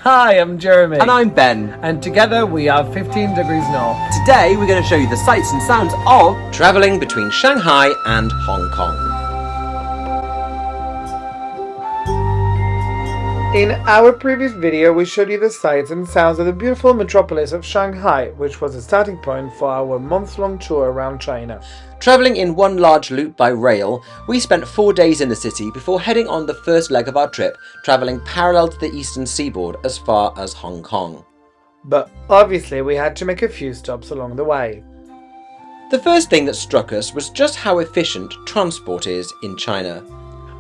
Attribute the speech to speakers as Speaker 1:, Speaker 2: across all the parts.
Speaker 1: Hi, I'm Jeremy.
Speaker 2: And I'm Ben.
Speaker 1: And together we are 15 Degrees North.
Speaker 2: Today we're going to show you the sights and sounds of travelling between Shanghai and Hong Kong.
Speaker 1: In our previous video, we showed you the sights and sounds of the beautiful metropolis of Shanghai, which was the starting point for our month-long tour around China.
Speaker 2: Travelling in one large loop by rail, we spent 4 days in the city before heading on the first leg of our trip, travelling parallel to the eastern seaboard as far as Hong Kong.
Speaker 1: But obviously we had to make a few stops along the way.
Speaker 2: The first thing that struck us was just how efficient transport is in China.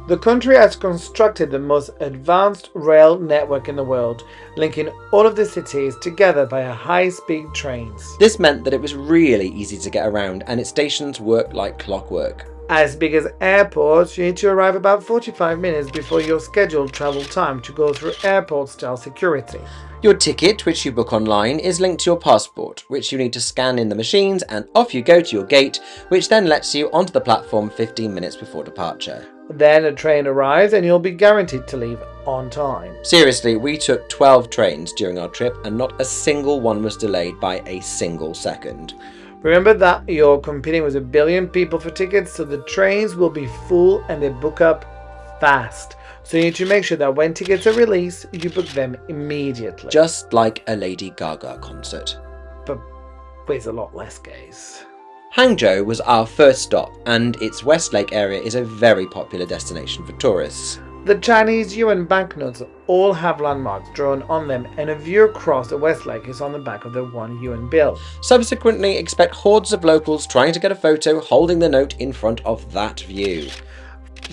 Speaker 1: The country has constructed the most advanced rail network in the world, linking all of the cities together via high-speed trains.
Speaker 2: This meant that it was really easy to get around and its stations worked like clockwork.
Speaker 1: As big as airports, you need to arrive about 45 minutes before your scheduled travel time to go through airport-style security.
Speaker 2: Your ticket, which you book online, is linked to your passport, which you need to scan in the machines, and off you go to your gate, which then lets you onto the platform 15 minutes before departure.
Speaker 1: Then a train arrives and you'll be guaranteed to leave on time.
Speaker 2: Seriously, we took 12 trains during our trip and not a single one was delayed by a single second.
Speaker 1: Remember that you're competing with 1 billion people for tickets, so the trains will be full and they book up fast. So you need to make sure that when tickets are released, you book them immediately.
Speaker 2: Just like a Lady Gaga concert.
Speaker 1: But with a lot less gays.
Speaker 2: Hangzhou was our first stop, and its West Lake area is a very popular destination for tourists.
Speaker 1: The Chinese yuan banknotes all have landmarks drawn on them, and a view across the West Lake is on the back of the 1 yuan bill.
Speaker 2: Subsequently, expect hordes of locals trying to get a photo holding the note in front of that view.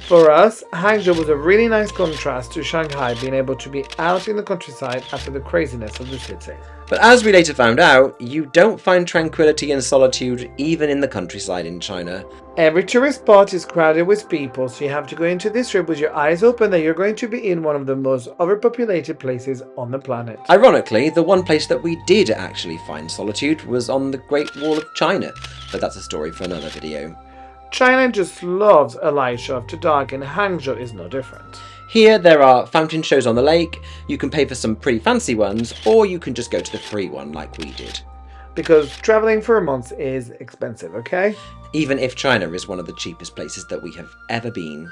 Speaker 1: For us, Hangzhou was a really nice contrast to Shanghai, being able to be out in the countryside after the craziness of the city.
Speaker 2: But as we later found out, you don't find tranquility and solitude even in the countryside in China.
Speaker 1: Every tourist spot is crowded with people, so you have to go into this trip with your eyes open that you're going to be in one of the most overpopulated places on the planet.
Speaker 2: Ironically, the one place that we did actually find solitude was on the Great Wall of China, but that's a story for another video.
Speaker 1: China just loves a light show after dark, and Hangzhou is no different.
Speaker 2: Here there are fountain shows on the lake, you can pay for some pretty fancy ones, or you can just go to the free one like we did.
Speaker 1: Because traveling for a month is expensive, okay?
Speaker 2: Even if China is one of the cheapest places that we have ever been.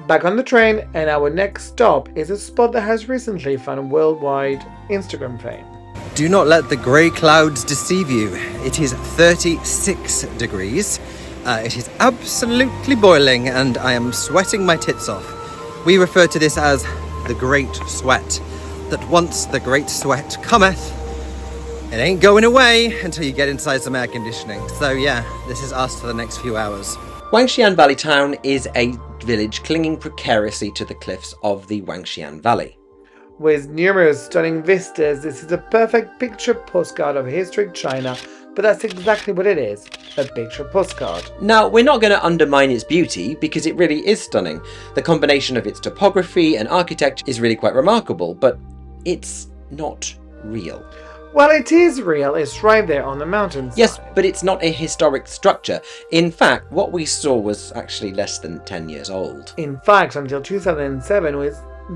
Speaker 1: Back on the train, and our next stop is a spot that has recently found worldwide Instagram fame.
Speaker 3: Do not let the grey clouds deceive you. It is 36 degrees. It is absolutely boiling and I am sweating my tits off. We refer to this as the Great Sweat. That once the Great Sweat cometh, it ain't going away until you get inside some air conditioning. So yeah, this is us for the next few hours.
Speaker 2: Wangxian Valley Town is a village clinging precariously to the cliffs of the Wangxian Valley.
Speaker 1: With numerous stunning vistas, this is a perfect picture postcard of historic China, but that's exactly what it is, a picture postcard.
Speaker 2: Now, we're not going to undermine its beauty because it really is stunning. The combination of its topography and architecture is really quite remarkable, but it's not real.
Speaker 1: Well, it is real, it's right there on the mountainside.
Speaker 2: Yes, but it's not a historic structure. In fact, what we saw was actually less than 10 years old.
Speaker 1: In fact, until 2007,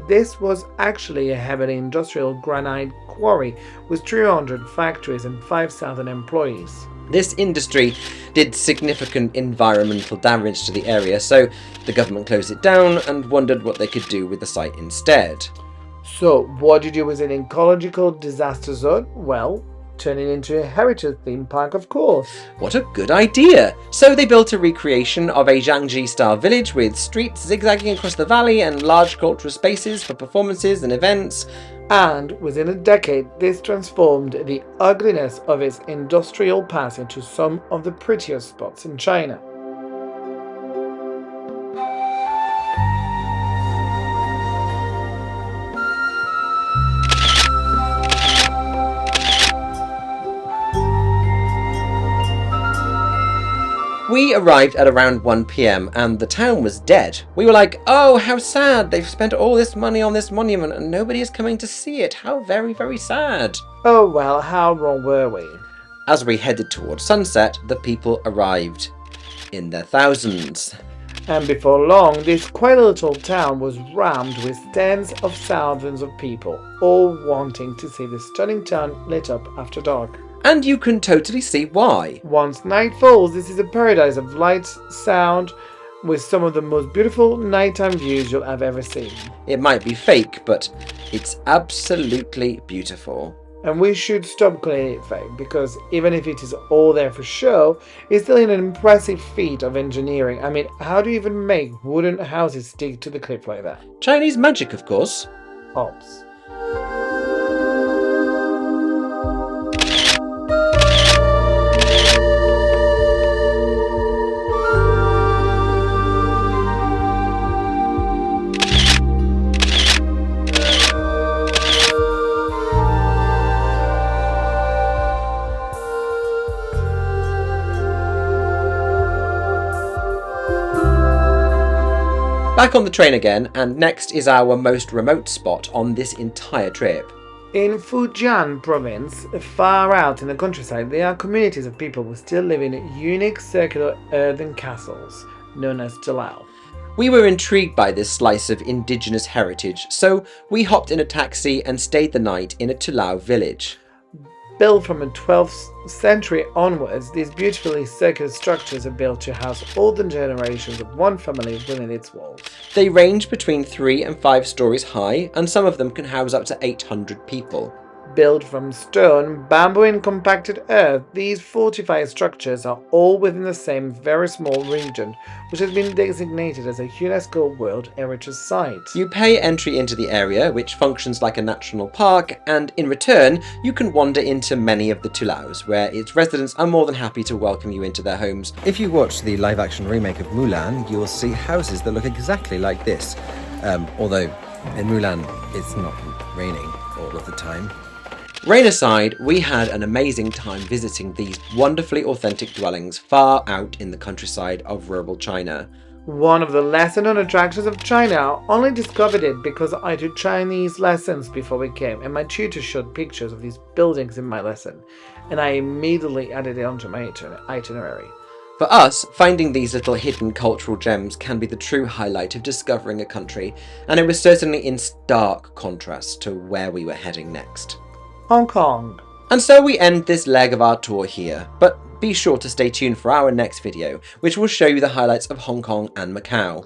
Speaker 1: this was actually a heavily industrial granite quarry with 300 factories and 5,000 employees.
Speaker 2: This industry did significant environmental damage to the area, so the government closed it down and wondered what they could do with the site instead.
Speaker 1: So, what do you do with an ecological disaster zone? Well, turn it into a heritage theme park, of course.
Speaker 2: What a good idea! So they built a recreation of a Jiangxi-style village with streets zigzagging across the valley and large cultural spaces for performances and events.
Speaker 1: And within a decade, this transformed the ugliness of its industrial past into some of the prettiest spots in China.
Speaker 2: We arrived at around 1 PM and the town was dead. We were like, oh, how sad. They've spent all this money on this monument and nobody is coming to see it. How very, very sad.
Speaker 1: Oh well, how wrong were we?
Speaker 2: As we headed towards sunset, the people arrived in their thousands.
Speaker 1: And before long, this quaint little town was rammed with tens of thousands of people, all wanting to see the stunning town lit up after dark.
Speaker 2: And you can totally see why.
Speaker 1: Once night falls, this is a paradise of light, sound, with some of the most beautiful nighttime views you'll have ever seen.
Speaker 2: It might be fake, but it's absolutely beautiful.
Speaker 1: And we should stop calling it fake, because even if it is all there for show, it's still an impressive feat of engineering. I mean, how do you even make wooden houses stick to the cliff like that?
Speaker 2: Chinese magic, of course.
Speaker 1: Ops.
Speaker 2: Back on the train again, and next is our most remote spot on this entire trip.
Speaker 1: In Fujian province, far out in the countryside, there are communities of people who still live in unique circular earthen castles, known as Tulous.
Speaker 2: We were intrigued by this slice of indigenous heritage, so we hopped in a taxi and stayed the night in a Tulous village.
Speaker 1: Built from the 12th century onwards, these beautifully circular structures are built to house all the generations of one family within its walls.
Speaker 2: They range between 3 and 5 stories high, and some of them can house up to 800 people.
Speaker 1: Built from stone, bamboo and compacted earth, these fortified structures are all within the same very small region, which has been designated as a UNESCO World Heritage Site.
Speaker 2: You pay entry into the area, which functions like a national park, and in return, you can wander into many of the Tulous, where its residents are more than happy to welcome you into their homes.
Speaker 3: If you watch the live-action remake of Mulan, you will see houses that look exactly like this. Although, in Mulan, it's not raining all of the time.
Speaker 2: Rain aside, we had an amazing time visiting these wonderfully authentic dwellings far out in the countryside of rural China.
Speaker 1: One of the lesser-known attractions of China. I only discovered it because I took Chinese lessons before we came, and my tutor showed pictures of these buildings in my lesson, and I immediately added it onto my itinerary.
Speaker 2: For us, finding these little hidden cultural gems can be the true highlight of discovering a country, and it was certainly in stark contrast to where we were heading next.
Speaker 1: Hong Kong.
Speaker 2: And so we end this leg of our tour here, but be sure to stay tuned for our next video, which will show you the highlights of Hong Kong and Macau.